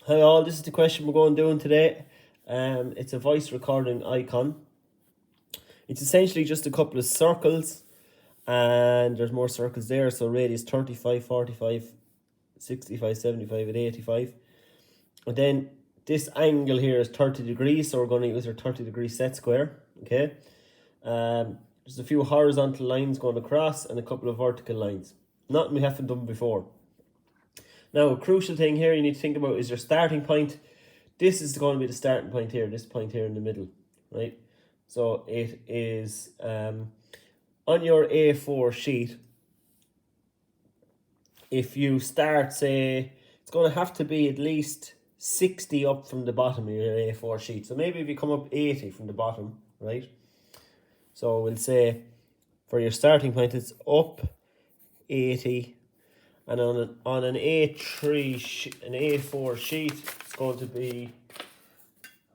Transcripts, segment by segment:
Hi all, this is the question we're going doing today. It's a voice recording icon. It's essentially just a couple of circles, and there's more circles there. So radius 35, 45, 65, 75 and 85. And then this angle here is 30 degrees, so we're going to use our 30-degree set square. Okay. There's a few horizontal lines going across and a couple of vertical lines. Nothing we haven't done before. Now, a crucial thing here you need to think about is your starting point. This is going to be the starting point here, this point here in the middle, right? So it is on your A4 sheet. If you start, say, it's going to have to be at least 60 up from the bottom of your A4 sheet. So maybe if you come up 80 from the bottom, right? So we'll say for your starting point, it's up 80. And on an A4 sheet, it's going to be,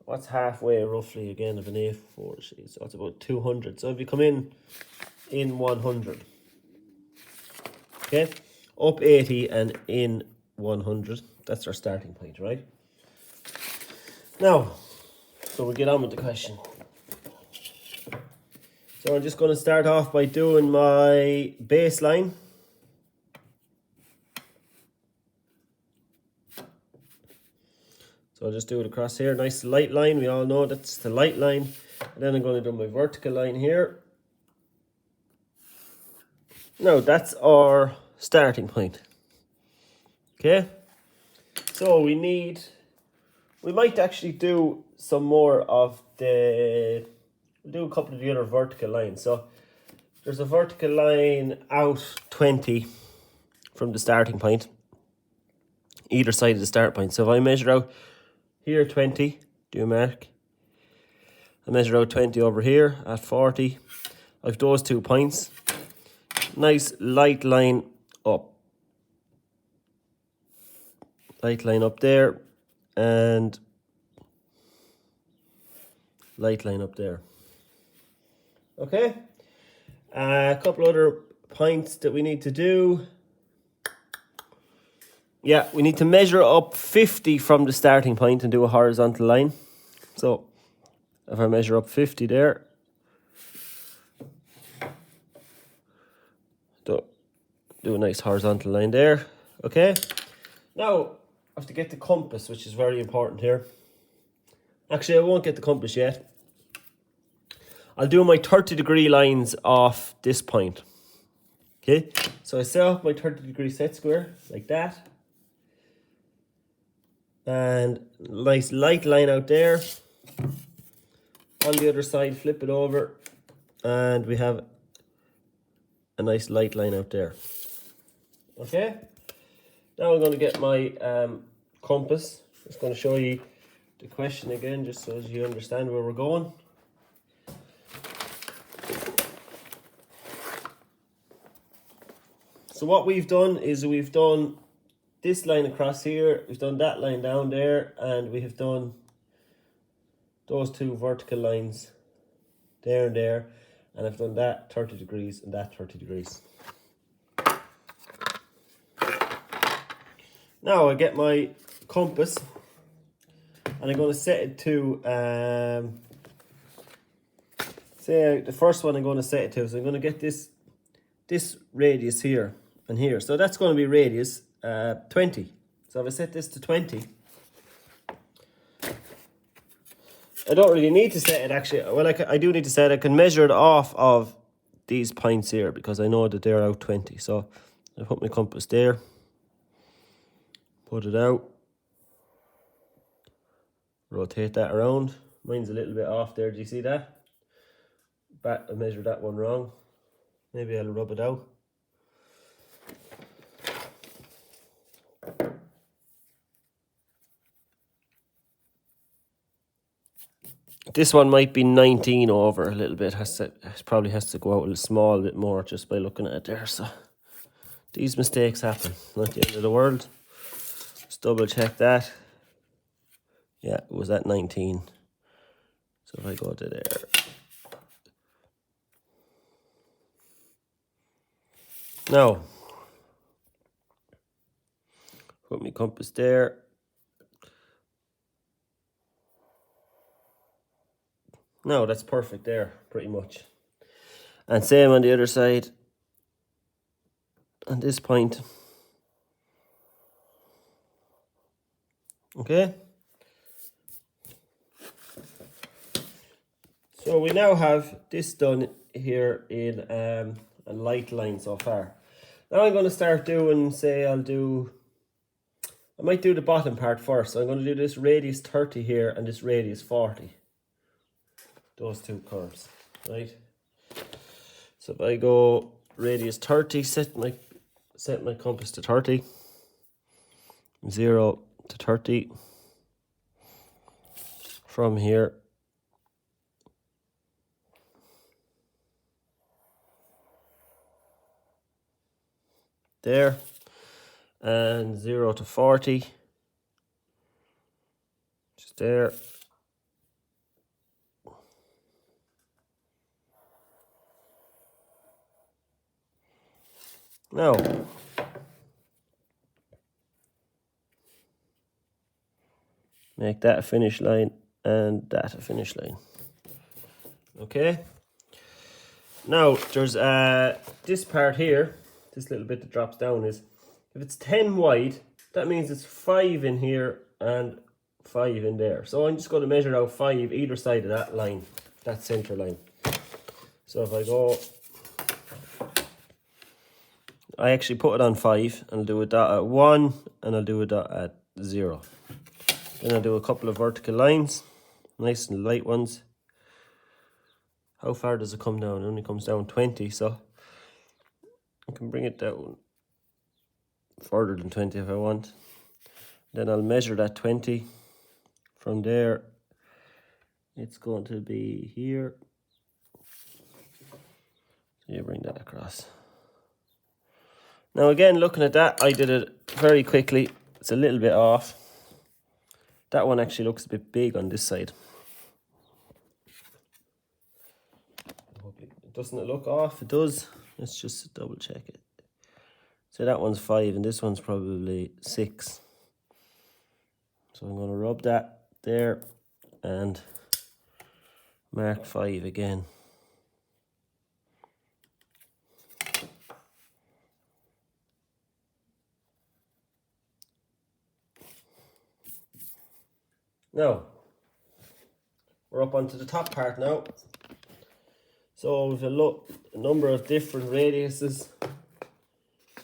what's halfway roughly again of an A4 sheet? So it's about 200. So if you come in 100, okay, up 80 and in 100, that's our starting point, right? Now, so we'll get on with the question. So I'm just going to start off by doing my baseline. So I'll just do it across here, nice light line. We all know that's the light line. And then I'm going to do my vertical line here. Now that's our starting point. Okay. So we might actually do some more of we'll do a couple of the other vertical lines. So there's a vertical line out 20 from the starting point, either side of the start point. So if I measure out here 20, do a mark. I measure out 20 over here at 40. I've those 2 points. Nice light line up. Light line up there. And light line up there. Okay. A couple other points that we need to do. Yeah, we need to measure up 50 from the starting point and do a horizontal line. So if I measure up 50 there, do a nice horizontal line there. Okay. Now I have to get the compass, which is very important here. Actually, I won't get the compass yet. I'll do my 30-degree lines off this point. Okay. So I set up my 30-degree set square like that. And nice light line out there. On the other side, flip it over, and we have a nice light line out there. Okay. Now I'm going to get my compass. Just going to show you the question again, just so as you understand where we're going. So what we've done is we've done this line across here, we've done that line down there, and we have done those 2 vertical lines there and there, and I've done that 30 degrees and that 30 degrees. Now I get my compass and I'm going to set it to say the first one I'm going to set it to, so I'm going to get this radius here and here, so that's going to be radius 20. So if I set this to 20, I don't really need to set it actually. Well, I do need to set it. I can measure it off of these points here because I know that they're out 20. So I put my compass there, put it out, rotate that around. Mine's a little bit off there. Do you see that? But I measured that one wrong. Maybe I'll rub it out. This one might be 19 over a little bit. Probably has to go out a small bit more just by looking at it there. So these mistakes happen. Not the end of the world. Just double check that. Yeah, it was at 19. So if I go to there. Now, put my compass there. No, that's perfect there, pretty much. And same on the other side. At this point. Okay. So we now have this done here in a light line so far. Now I'm going to start doing, say I might do the bottom part first. So I'm going to do this radius 30 here and this radius 40. Those two curves, right? So if I go radius 30, set my compass to 30. 0 to 30. From here. There. And 0 to 40. Just there. Now, make that a finish line and that a finish line. Okay. Now, there's this part here, this little bit that drops down is, if it's 10 wide, that means it's 5 in here and 5 in there. So I'm just going to measure out 5 either side of that line, that center line. So if I go, I actually put it on 5 and I'll do a dot at 1 and I'll do a dot at 0. Then I'll do a couple of vertical lines, nice and light ones. How far does it come down? It only comes down 20, so I can bring it down further than 20 if I want. Then I'll measure that 20. From there, it's going to be here. So you bring that across. Now again, looking at that, I did it very quickly. It's a little bit off. That one actually looks a bit big on this side. Doesn't it look off? It does. Let's just double check it. So that one's 5 and this one's probably 6. So I'm going to rub that there and mark 5 again. Now, we're up onto the top part now. So we've a number of different radiuses.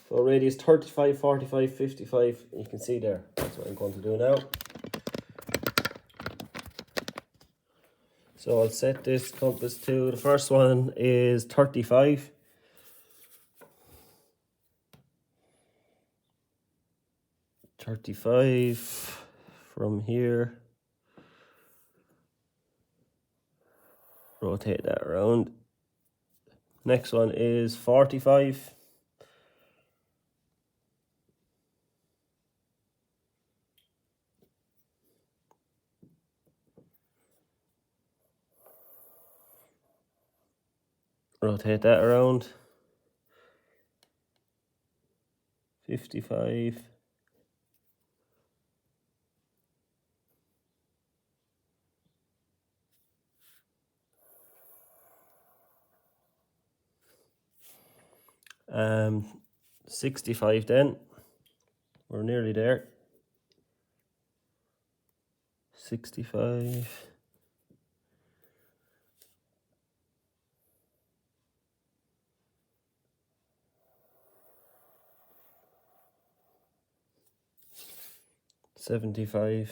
So radius 35, 45, 55, you can see there. That's what I'm going to do now. So I'll set this compass to, the first one is 35. From here. Rotate that around. Next one is 45. Rotate that around. 55. Um, 65 then. We're nearly there. 65. $75.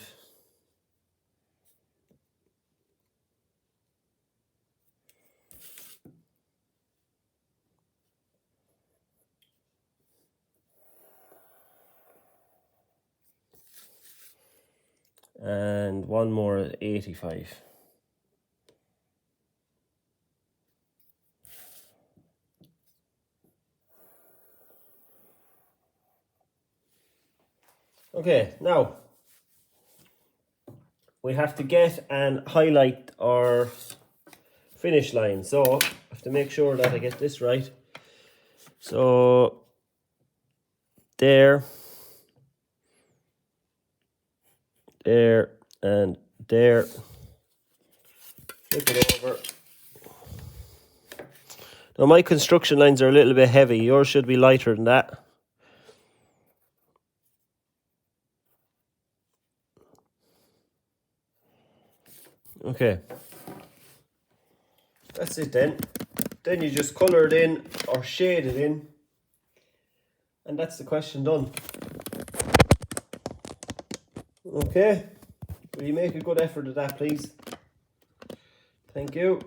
And one more at 85. Okay, now we have to get and highlight our finish line. So I have to make sure that I get this right. So there, and there. flip it over. Now my construction lines are a little bit heavy. Yours should be lighter than that. Okay. That's it then. Then you just colour it in or shade it in. And that's the question done. Okay. Will you make a good effort at that, please? Thank you.